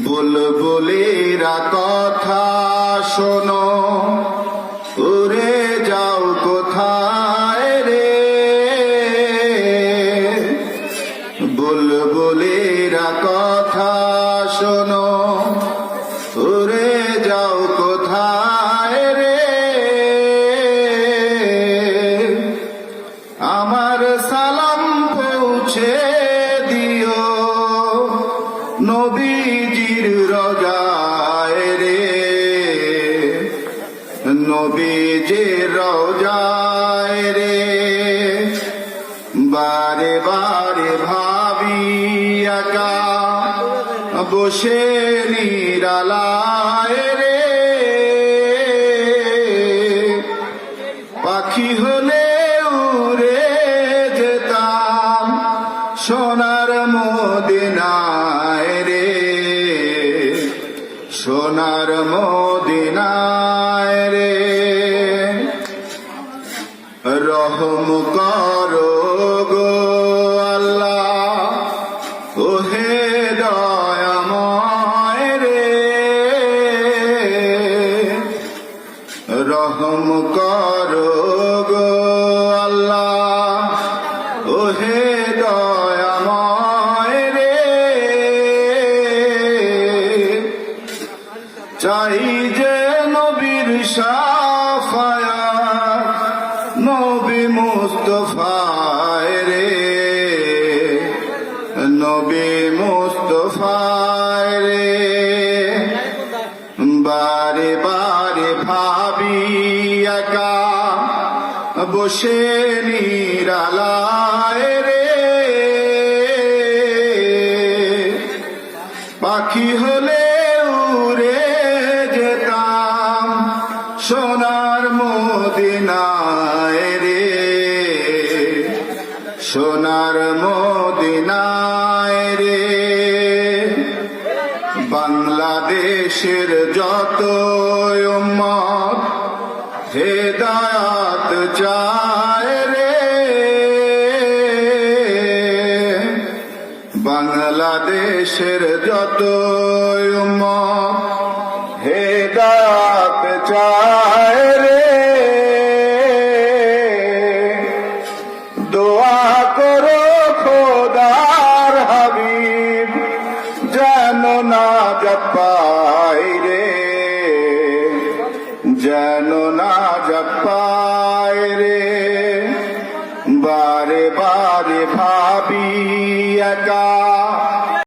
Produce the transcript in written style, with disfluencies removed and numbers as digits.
বুলবুলিরা কথা শোনো, উড়ে যাও কোথায় রে। বুলবুলিরা কথা শোনো, উড়ে যাও কোথায় রে। আমার সালাম পৌঁছে দিও নবীজির রোজায় রে। নবীজির রোজায় রে। বারে বারে ভাবি একা বসে নিরালায় রে। পাখি হলে উড়ে যেতাম সোনার মদিনায় রে। সোনার মদিনায় রে। রহম করো গো আল্লাহ, ওহে দয়াময় রে। রহম করো গো আল্লাহ, ওহে দয়াময় রে। চাই যে নবীর শাফায়াত, নবী মুস্তাফায় রে। নবী মুস্তাফায় রে। বারে বারে ভাবি একা বসে নিরালায় রে। পাখি হলে উড়ে যেতাম সোনার মদিনায় রে। সোনার মদিনায় রে। বাংলাদেশের যত উম্মত হেদায়াত চায় রে। বাংলাদেশের যত উম্মত হেদায়াত চায় রে। দোয়া করো খোদার হাবিব যেন না জাত পায়।